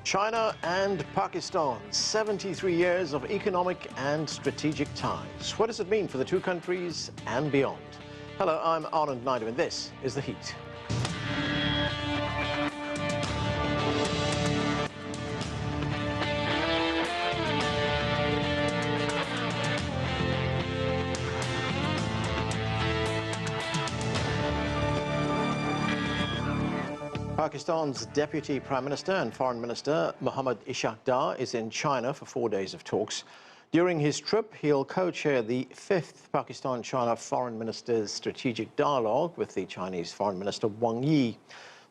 China and Pakistan, 73 years of economic and strategic ties. What does it mean for the two countries and beyond? Hello, I'm Anand Naidu, and this is The Heat. Pakistan's Deputy Prime Minister and Foreign Minister Mohammad Ishaq is in China for 4 days of talks. During his trip, he'll co-chair the 5th Pakistan-China Foreign Ministers' Strategic Dialogue with the Chinese Foreign Minister Wang Yi.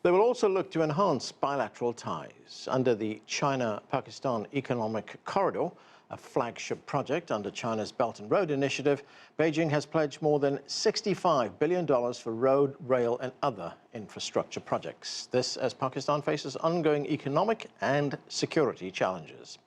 They will also look to enhance bilateral ties. Under the China-Pakistan Economic Corridor, a flagship project under China's Belt and Road Initiative, Beijing has pledged more than $65 billion for road, rail and other infrastructure projects. This as Pakistan faces ongoing economic and security challenges.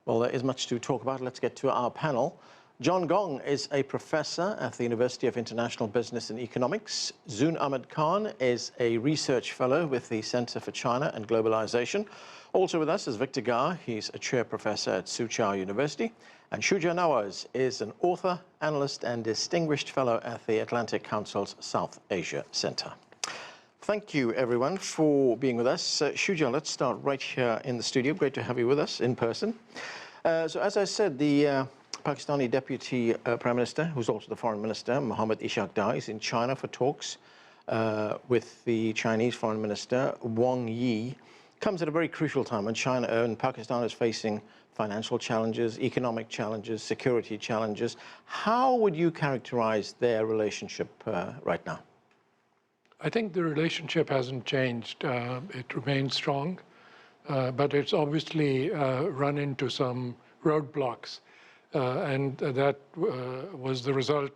Well, there is much to talk about. Let's get to our panel. Gong is a professor at the University of International Business and Economics. Zoon Ahmed Khan is a research fellow with the Center for China and Globalization. Also with us is Victor Gar. He's a chair professor at Soochow University. And Shuja Nawaz is an author, analyst, and distinguished fellow at the Atlantic Council's South Asia Center. Thank you, everyone, for being with us. Shuja, let's start right here in the studio. Great to have you with us in person. So as I said, the Pakistani Deputy Prime Minister, who's also the Foreign Minister, Mohammad Ishaq, is in China for talks with the Chinese Foreign Minister, Wang Yi. Comes at a very crucial time when China and Pakistan is facing financial challenges, economic challenges, security challenges. How would you characterize their relationship right now? I think the relationship hasn't changed. It remains strong, but it's obviously run into some roadblocks. And that was the result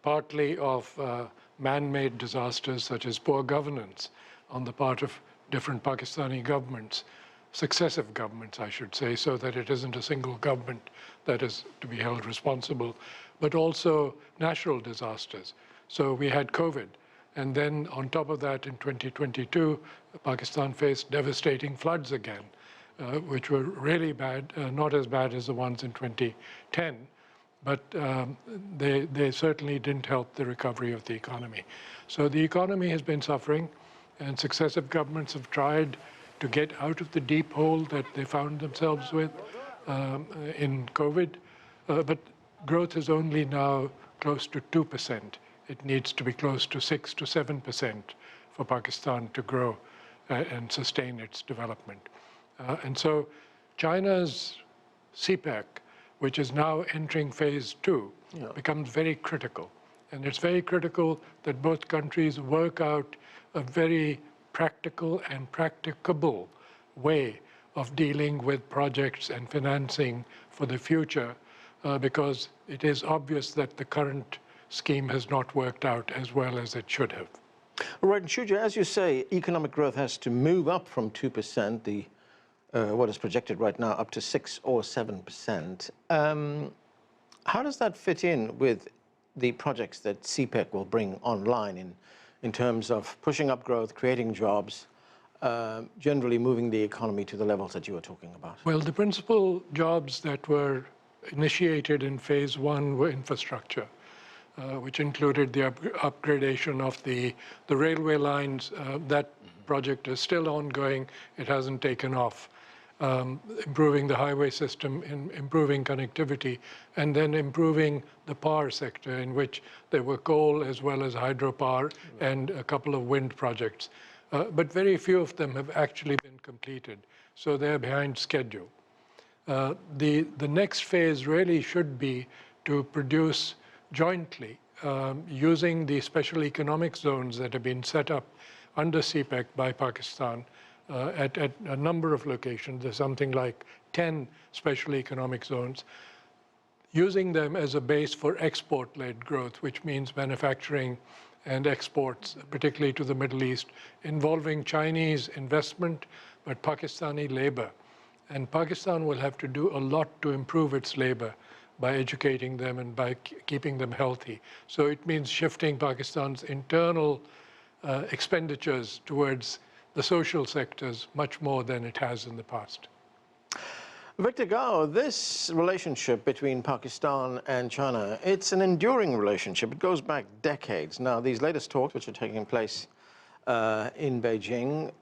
partly of man-made disasters such as poor governance on the part of different Pakistani governments, successive governments, I should say, so that it isn't a single government that is to be held responsible, but also natural disasters. So we had COVID. And then on top of that, in 2022, Pakistan faced devastating floods again, which were really bad, not as bad as the ones in 2010, but they certainly didn't help the recovery of the economy. So the economy has been suffering, and successive governments have tried to get out of the deep hole that they found themselves with in COVID, but growth is only now close to 2%. It needs to be close to 6 to 7% for Pakistan to grow and sustain its development. And so China's CPEC, which is now entering phase 2, becomes very critical. And it's very critical that both countries work out a very practical and practicable way of dealing with projects and financing for the future, because it is obvious that the current scheme has not worked out as well as it should have. Right, and Shuja, as you say, economic growth has to move up from 2%, what is projected right now, up to 6 or 7%. How does that fit in with the projects that CPEC will bring online in terms of pushing up growth, creating jobs, generally moving the economy to the levels that you were talking about? Well, the principal jobs that were initiated in phase 1 were infrastructure, which included the upgradation of the railway lines. That project is still ongoing. It hasn't taken off. Improving the highway system, improving connectivity, and then improving the power sector, in which there were coal as well as hydropower and a couple of wind projects. But very few of them have actually been completed, so they're behind schedule. The next phase really should be to produce jointly, using the special economic zones that have been set up under CPEC by Pakistan, at a number of locations. There's something like 10 special economic zones, using them as a base for export-led growth, which means manufacturing and exports, particularly to the Middle East, involving Chinese investment, but Pakistani labor. And Pakistan will have to do a lot to improve its labor by educating them and by keeping them healthy. So it means shifting Pakistan's internal expenditures towards the social sectors much more than it has in the past. Victor Gao, this relationship between Pakistan and China, it's an enduring relationship. It goes back decades. Now, these latest talks, which are taking place in Beijing,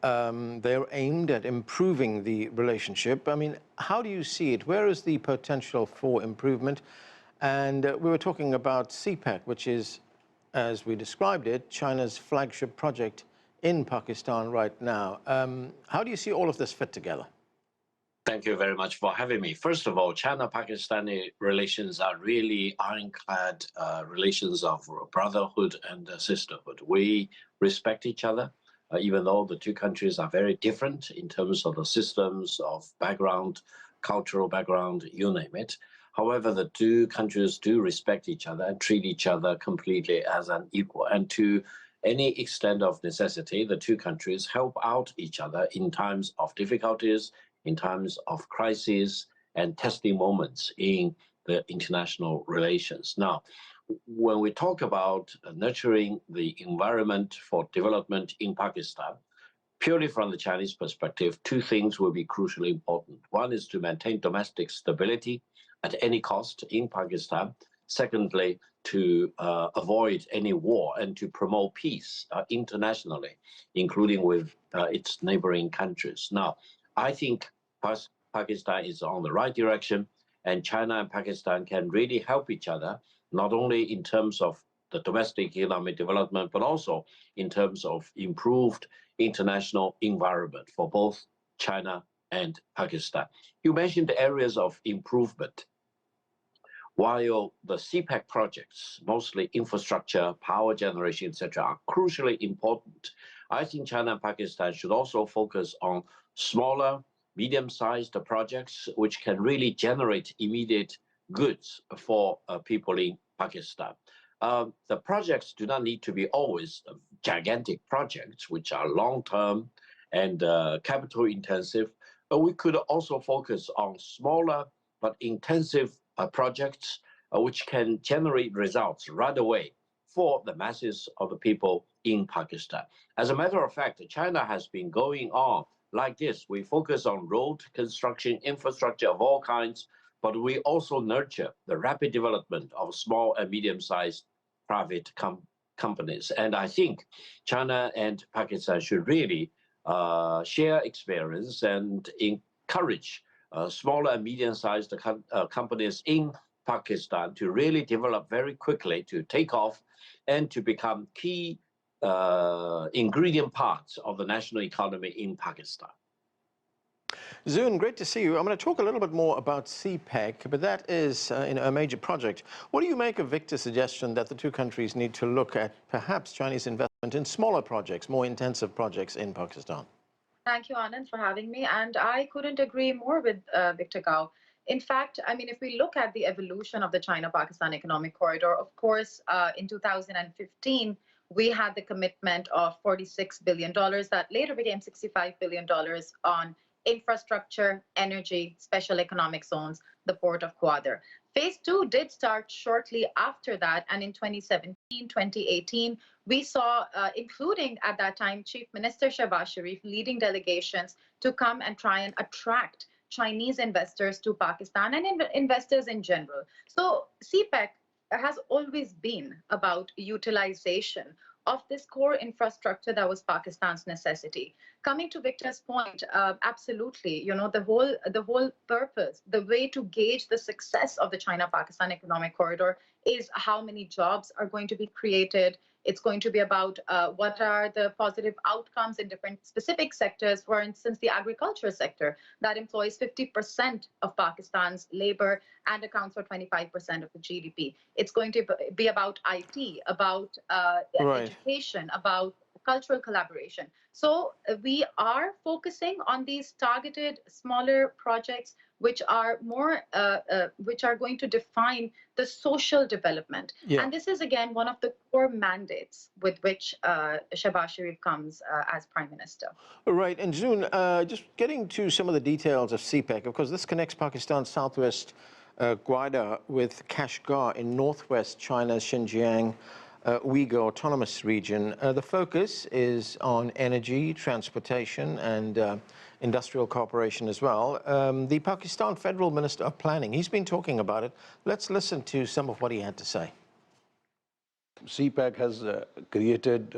they're aimed at improving the relationship. I mean, how do you see it? Where is the potential for improvement? And we were talking about CPEC, which is, as we described it, China's flagship project in Pakistan right now. How do you see all of this fit together? Thank you very much for having me. First of all, China-Pakistani relations are really ironclad relations of brotherhood and sisterhood. We respect each other, even though the two countries are very different in terms of the systems, of background, cultural background, you name it. However, the two countries do respect each other and treat each other completely as an equal. And to any extent of necessity, the two countries help out each other in times of difficulties, in times of crises and testing moments in the international relations. Now, when we talk about nurturing the environment for development in Pakistan, purely from the Chinese perspective, two things will be crucially important. One is to maintain domestic stability at any cost in Pakistan. Secondly, to avoid any war and to promote peace internationally, including with its neighboring countries. Now, I think Pakistan is on the right direction, and China and Pakistan can really help each other, not only in terms of the domestic economic development, but also in terms of improved international environment for both China and Pakistan. You mentioned areas of improvement. While the CPEC projects, mostly infrastructure, power generation, etc., are crucially important, I think China and Pakistan should also focus on smaller, medium-sized projects which can really generate immediate goods for people in Pakistan. The projects do not need to be always gigantic projects, which are long-term and capital-intensive. But we could also focus on smaller but intensive projects which can generate results right away for the masses of the people in Pakistan. As a matter of fact, China has been going on like this. We focus on road construction, infrastructure of all kinds, but we also nurture the rapid development of small and medium-sized private companies. And I think China and Pakistan should really share experience and encourage smaller and medium-sized companies in Pakistan to really develop very quickly, to take off, and to become key ingredient parts of the national economy in Pakistan. Zoon, great to see you. I'm going to talk a little bit more about CPEC, but that is a major project. What do you make of Victor's suggestion that the two countries need to look at perhaps Chinese investment in smaller projects, more intensive projects in Pakistan? Thank you, Anand, for having me. And I couldn't agree more with Victor Gao. In fact, I mean, if we look at the evolution of the China-Pakistan economic corridor, of course, in 2015, we had the commitment of $46 billion that later became $65 billion on infrastructure, energy, special economic zones, the port of Gwadar. Phase 2 did start shortly after that, and in 2017, 2018, we saw, including at that time, Chief Minister Shehbaz Sharif leading delegations to come and try and attract Chinese investors to Pakistan and investors in general. So CPEC has always been about utilization of this core infrastructure that was Pakistan's necessity. Coming to Victor's point, absolutely, you know, the whole purpose, the way to gauge the success of the China-Pakistan economic corridor is how many jobs are going to be created. It's going to be about what are the positive outcomes in different specific sectors. For instance, the agriculture sector that employs 50% of Pakistan's labor and accounts for 25% of the GDP. It's going to be about IT, about education, about cultural collaboration. So we are focusing on these targeted smaller projects which are more which are going to define the social development. Yeah. And this is again one of the core mandates with which Shehbaz Sharif comes as Prime Minister. Right, and Zoon, just getting to some of the details of CPEC, of course this connects Pakistan's southwest Gwadar with Kashgar in northwest China's Xinjiang Uyghur Autonomous Region. The focus is on energy, transportation, and industrial cooperation as well. The Pakistan Federal Minister of Planning, he's been talking about it. Let's listen to some of what he had to say. CPEC has created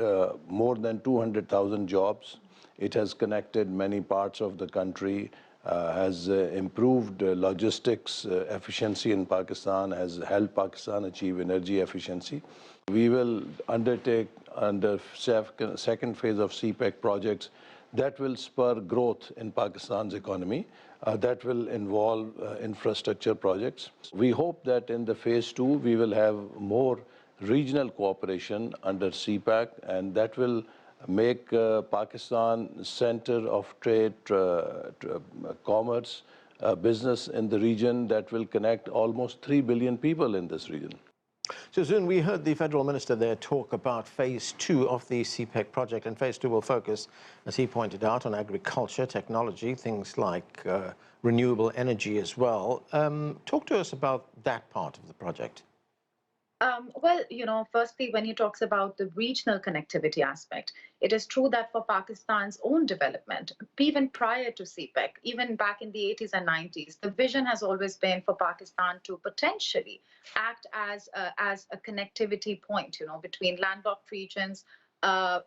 more than 200,000 jobs. It has connected many parts of the country, has improved logistics efficiency in Pakistan, has helped Pakistan achieve energy efficiency. We will undertake under second phase of CPEC projects that will spur growth in Pakistan's economy. That will involve infrastructure projects. We hope that in the phase 2, we will have more regional cooperation under CPEC, and that will make Pakistan center of trade, commerce, business in the region that will connect almost 3 billion people in this region. So, Zoon, we heard the federal minister there talk about phase 2 of the CPEC project, and phase 2 will focus, as he pointed out, on agriculture, technology, things like renewable energy as well. Talk to us about that part of the project. Well, firstly, when he talks about the regional connectivity aspect, it is true that for Pakistan's own development, even prior to CPEC, even back in the 80s and 90s, the vision has always been for Pakistan to potentially act as a connectivity point, between landlocked regions,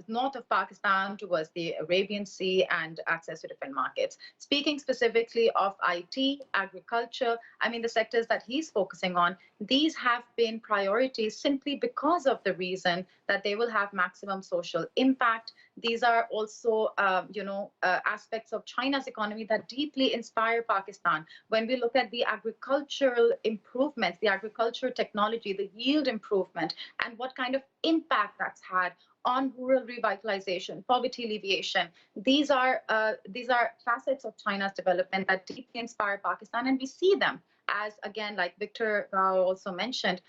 north of Pakistan towards the Arabian Sea and access to different markets. Speaking specifically of IT, agriculture, the sectors that he's focusing on, these have been priorities simply because of the reason that they will have maximum social impact. These are also, aspects of China's economy that deeply inspire Pakistan. When we look at the agricultural improvements, the agricultural technology, the yield improvement, and what kind of impact that's had on rural revitalization, poverty alleviation. These are facets of China's development that deeply inspire Pakistan, and we see them as, again, like Victor also mentioned,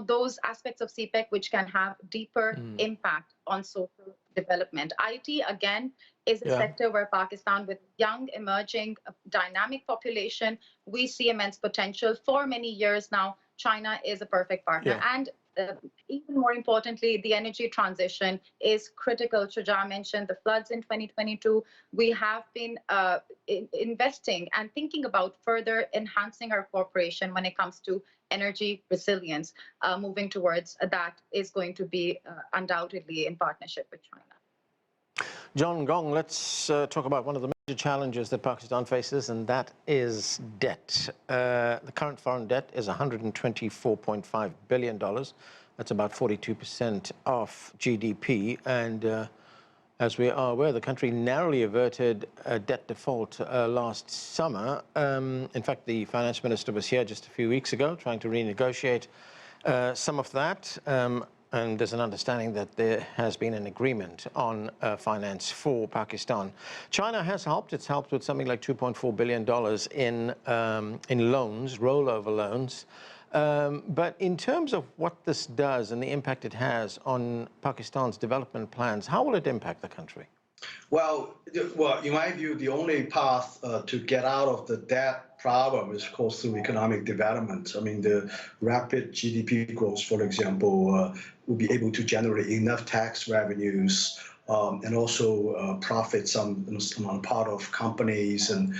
those aspects of CPEC which can have deeper impact on social development. IT, again, is a sector where Pakistan, with young, emerging, dynamic population, we see immense potential. For many years now, China is a perfect partner. And even more importantly, the energy transition is critical. Shuja mentioned the floods in 2022. We have been investing and thinking about further enhancing our cooperation when it comes to energy resilience. Moving towards that is going to be undoubtedly in partnership with China. John Gong, let's talk about one of the major challenges that Pakistan faces, and that is debt. The current foreign debt is $124.5 billion. That's about 42% of GDP. And as we are aware, the country narrowly averted a debt default last summer. In fact, the finance minister was here just a few weeks ago trying to renegotiate some of that. And there's an understanding that there has been an agreement on finance for Pakistan. China has helped. It's helped with something like $2.4 billion in loans, rollover loans. But in terms of what this does and the impact it has on Pakistan's development plans, how will it impact the country? Well, in my view, the only path to get out of the debt problem is, of course, through economic development. The rapid GDP growth, for example, will be able to generate enough tax revenues and also profits on part of companies and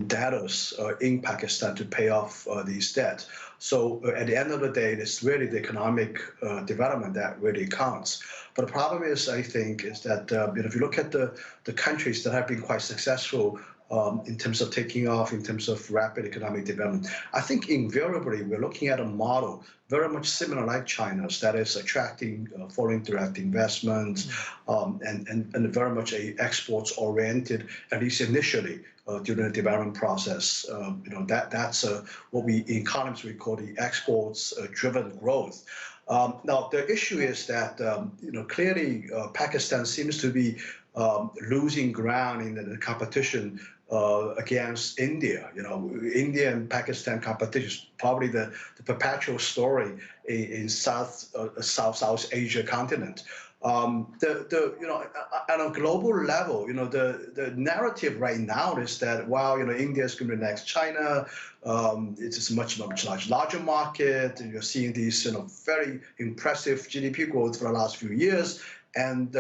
debtors in Pakistan to pay off these debts. So at the end of the day, it's really the economic development that really counts. But the problem is, I think, is that if you look at the countries that have been quite successful in terms of taking off, in terms of rapid economic development, I think invariably we're looking at a model very much similar like China's, that is attracting foreign direct investment and very much a exports-oriented, at least initially, during the development process. That's what we in economics we call the exports-driven growth. Now the issue is that clearly Pakistan seems to be losing ground in the competition against India. India and Pakistan competition is probably the perpetual story in South Asia continent. On a global level, the narrative right now is that, well, India is going to be next China. It's a much larger market. You're seeing these, very impressive GDP growth for the last few years, and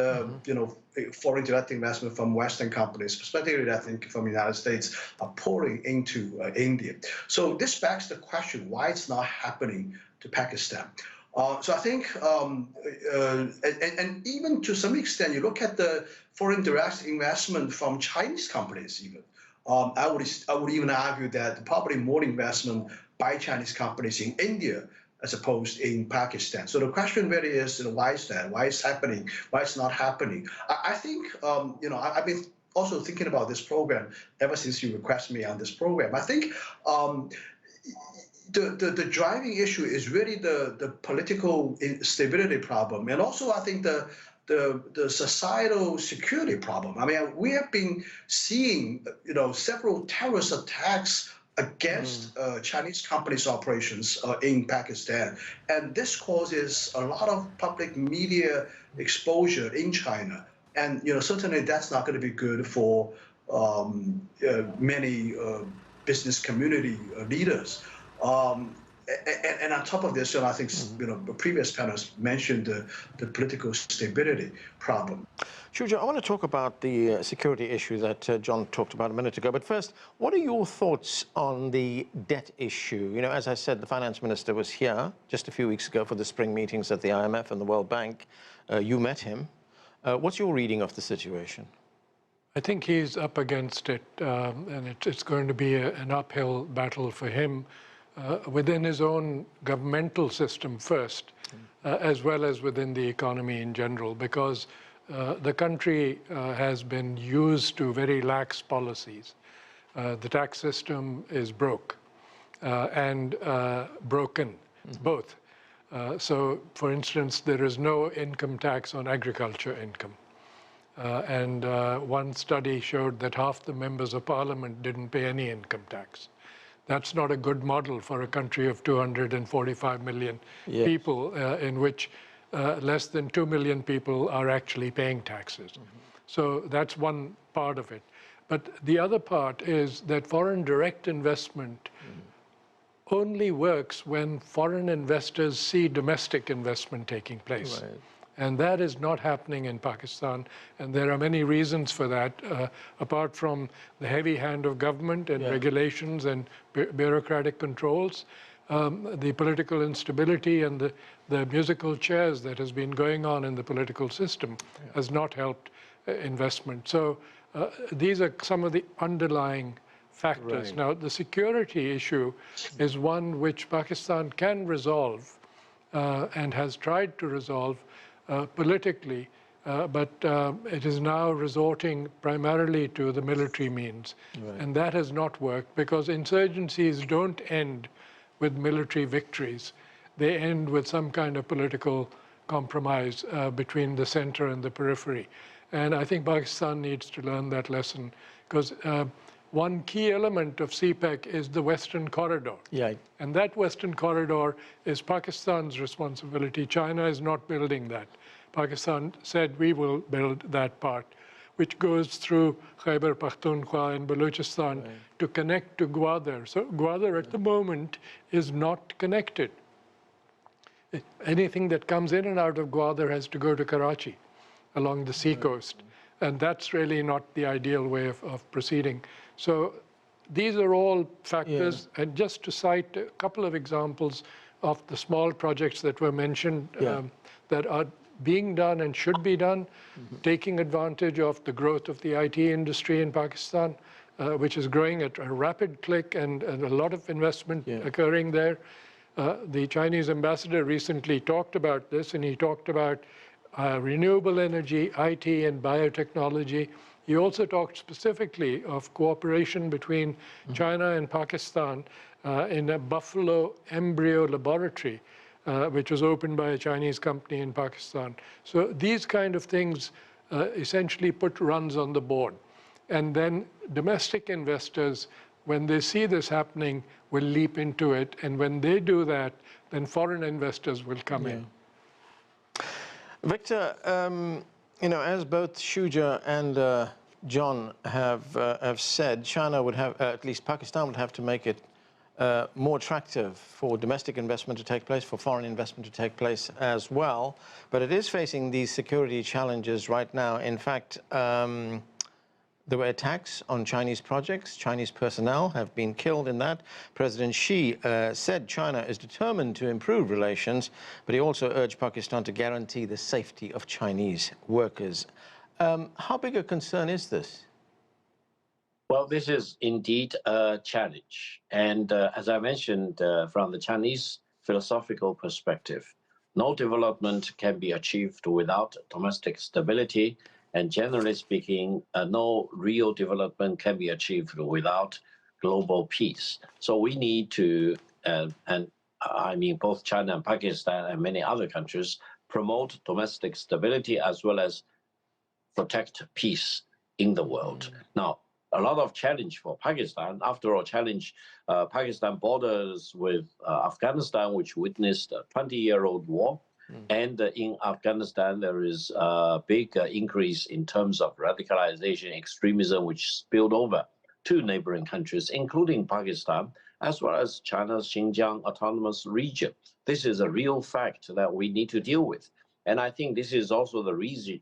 foreign direct investment from Western companies, particularly I think from the United States, are pouring into India. So this begs the question: why it's not happening to Pakistan? So I think, and even to some extent, you look at the foreign direct investment from Chinese companies. Even I would even argue that probably more investment by Chinese companies in India as opposed in Pakistan. So the question really is, why is that? Why is happening? Why it's not happening? I think, I've been also thinking about this program ever since you requested me on this program. I think. The driving issue is really the political instability problem, and also I think the societal security problem. I mean, we have been seeing several terrorist attacks against Chinese companies' operations in Pakistan, and this causes a lot of public media exposure in China, and certainly that's not going to be good for many business community leaders. And on top of this, I think the previous panelists mentioned the political stability problem. Shuja, I want to talk about the security issue that John talked about a minute ago. But first, what are your thoughts on the debt issue? As I said, the finance minister was here just a few weeks ago for the spring meetings at the IMF and the World Bank. You met him. What's your reading of the situation? I think he's up against it, and it's going to be an uphill battle for him. Within his own governmental system first, as well as within the economy in general, because the country has been used to very lax policies. The tax system is broke and broken, both. So, for instance, there is no income tax on agriculture income. And one study showed that half the members of parliament didn't pay any income tax. That's not a good model for a country of 245 million people, in which less than 2 million people are actually paying taxes. So that's one part of it. But the other part is that foreign direct investment only works when foreign investors see domestic investment taking place. Right. And that is not happening in Pakistan. And there are many reasons for that, apart from the heavy hand of government and regulations and bureaucratic controls. The political instability and the musical chairs that has been going on in the political system has not helped investment. So these are some of the underlying factors. Right. Now, the security issue is one which Pakistan can resolve and has tried to resolve politically, but it is now resorting primarily to the military means. Right. And that has not worked because insurgencies don't end with military victories. They end with some kind of political compromise between the center and the periphery. And I think Pakistan needs to learn that lesson because one key element of CPEC is the Western Corridor. Yeah. And that Western Corridor is Pakistan's responsibility. China is not building that. Pakistan said we will build that part, which goes through Khyber Pakhtunkhwa and Balochistan to connect to Gwadar. So Gwadar at the moment is not connected. Anything that comes in and out of Gwadar has to go to Karachi along the seacoast. And that's really not the ideal way of proceeding. So these are all factors. And just to cite a couple of examples of the small projects that were mentioned that are being done and should be done, taking advantage of the growth of the IT industry in Pakistan, which is growing at a rapid click and a lot of investment occurring there. The Chinese ambassador recently talked about this, and he talked about renewable energy, IT, and biotechnology. He also talked specifically of cooperation between China and Pakistan in a buffalo embryo laboratory, which was opened by a Chinese company in Pakistan. So these kind of things essentially put runs on the board. And then domestic investors, when they see this happening, will leap into it. And when they do that, then foreign investors will come in. Victor, you know, as both Shuja and John have said, China would have, at least Pakistan would have to make it more attractive for domestic investment to take place, for foreign investment to take place as well. But it is facing these security challenges right now. In fact, there were attacks on Chinese projects. Chinese personnel have been killed in that. President Xi said China is determined to improve relations, but he also urged Pakistan to guarantee the safety of Chinese workers. How big a concern is this? Well, this is indeed a challenge. And as I mentioned, from the Chinese philosophical perspective, no development can be achieved without domestic stability. And generally speaking, no real development can be achieved without global peace. So we need to, and I mean both China and Pakistan and many other countries, promote domestic stability as well as protect peace in the world. Now, a lot of challenge for Pakistan. After all, Pakistan borders with Afghanistan, which witnessed a 20-year-old war. And in Afghanistan, there is a big increase in terms of radicalization, extremism, which spilled over to neighboring countries, including Pakistan, as well as China's Xinjiang Autonomous Region. This is a real fact that we need to deal with. And I think this is also the reason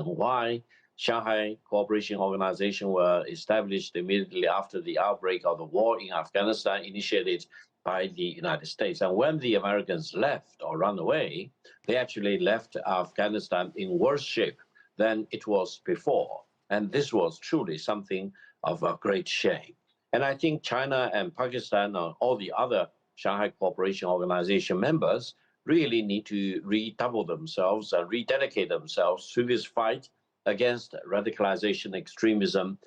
why Shanghai Cooperation Organization were established immediately after the outbreak of the war in Afghanistan, initiated by the United States. And when the Americans left or ran away, they actually left Afghanistan in worse shape than it was before. And this was truly something of a great shame. And I think China and Pakistan and all the other Shanghai Cooperation Organization members really need to redouble themselves and rededicate themselves to this fight against radicalization, extremism,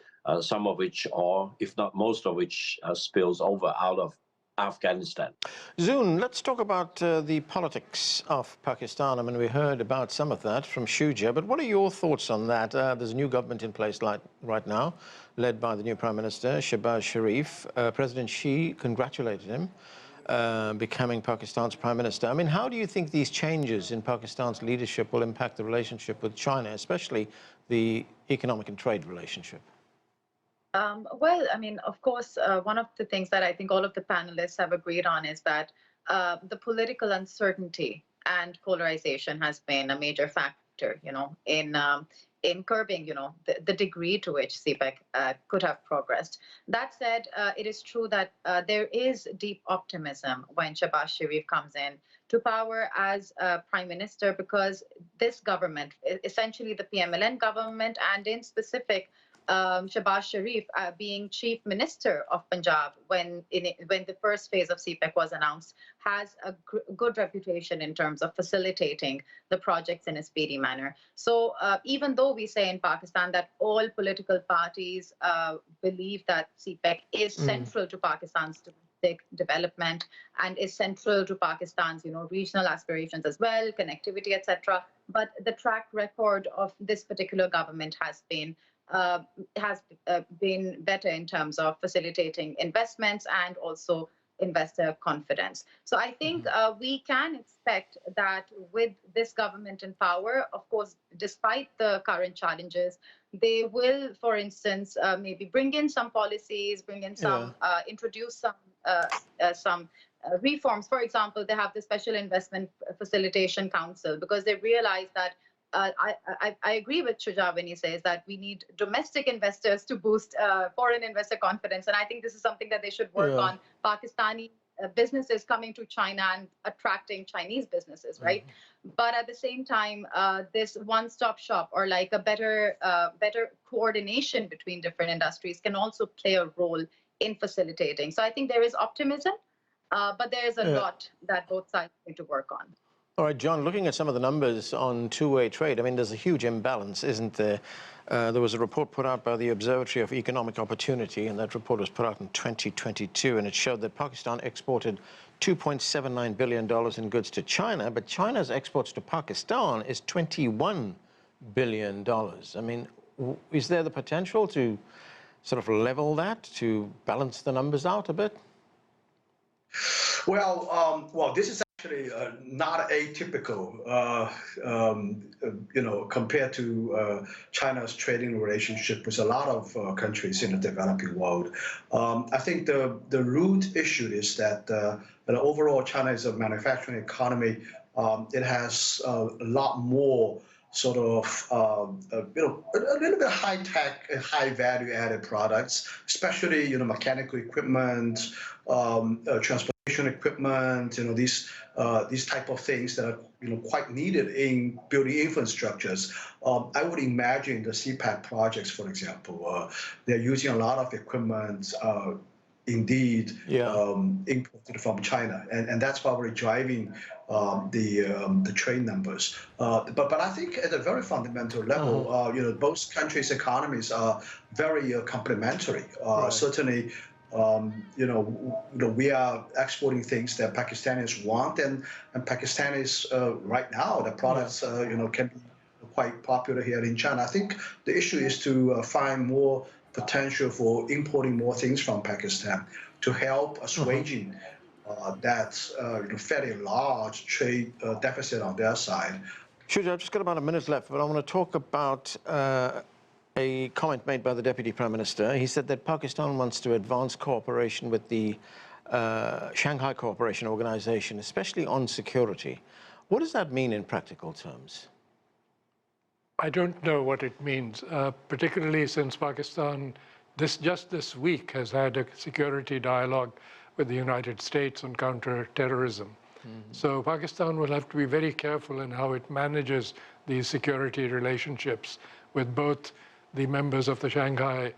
some of which, or if not most of which, spills over out of Afghanistan. Zoon, let's talk about the politics of Pakistan. I mean, we heard about some of that from Shuja, but what are your thoughts on that? There's a new government in place right now, led by the new Prime Minister, Shehbaz Sharif. President Xi congratulated him, becoming Pakistan's Prime Minister. I mean, how do you think these changes in Pakistan's leadership will impact the relationship with China, especially the economic and trade relationship? Well, I mean, of course, one of the things that I think all of the panelists have agreed on is that the political uncertainty and polarization has been a major factor, you know, in curbing, you know, the degree to which CPEC could have progressed. That said, it is true that there is deep optimism when Shehbaz Sharif comes in to power as Prime Minister, because this government, essentially the PMLN government, and in specific, Shehbaz Sharif being Chief Minister of Punjab when the first phase of CPEC was announced, has a good reputation in terms of facilitating the projects in a speedy manner. So even though we say in Pakistan that all political parties believe that CPEC is central to Pakistan's domestic development and is central to Pakistan's, you know, regional aspirations as well, connectivity, etc., but the track record of this particular government has been better in terms of facilitating investments and also investor confidence. So I think we can expect that with this government in power, of course, despite the current challenges, they will, for instance, maybe bring in some policies, bring in some, introduce some reforms. For example, they have the Special Investment Facilitation Council, because they realize that I agree with Shuja when he says that we need domestic investors to boost foreign investor confidence. And I think this is something that they should work on. Pakistani businesses coming to China and attracting Chinese businesses, right? But at the same time, this one-stop shop, or like a better coordination between different industries, can also play a role in facilitating. So I think there is optimism, but there is a lot that both sides need to work on. All right, John, looking at some of the numbers on two-way trade, I mean, there's a huge imbalance, isn't there? There was a report put out by the Observatory of Economic Opportunity, and that report was put out in 2022, and it showed that Pakistan exported $2.79 billion in goods to China, but China's exports to Pakistan is $21 billion. I mean, is there the potential to sort of level that, to balance the numbers out a bit? Well, this is Actually, not atypical, compared to China's trading relationship with a lot of countries in the developing world. I think the root issue is that overall China is a manufacturing economy. It has a lot more sort of, a little bit high-tech, high-value-added products, especially, mechanical equipment, transportation equipment, these type of things that are, quite needed in building infrastructures. I would imagine the CPAC projects, for example, they're using a lot of equipment, indeed, imported from China, and that's probably driving the trade numbers. But I think at a very fundamental level, both countries' economies are very complementary. Certainly, we are exporting things that Pakistanis want, and Pakistanis right now, the products, can be quite popular here in China. I think the issue is to find more potential for importing more things from Pakistan to help assuaging that fairly large trade deficit on their side. Shuja, I've just got about a minute left, but I want to talk about a comment made by the Deputy Prime Minister. He said that Pakistan wants to advance cooperation with the Shanghai Cooperation Organization, especially on security. What does that mean in practical terms? I don't know what it means, particularly since Pakistan just this week has had a security dialogue with the United States on counter-terrorism. So Pakistan will have to be very careful in how it manages these security relationships with both the members of the Shanghai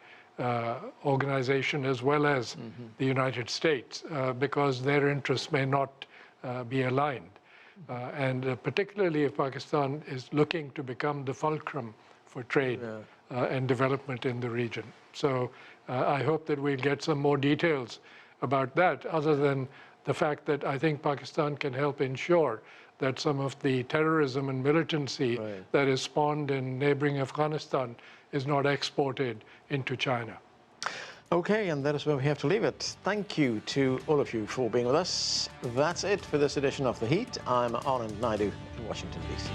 organization as well as the United States, because their interests may not be aligned. And particularly if Pakistan is looking to become the fulcrum for trade and development in the region. So I hope that we'll get some more details about that, other than the fact that I think Pakistan can help ensure that some of the terrorism and militancy that is spawned in neighboring Afghanistan is not exported into China. Okay, and that is where we have to leave it. Thank you to all of you for being with us. That's it for this edition of The Heat. I'm Anand Naidu in Washington, D.C.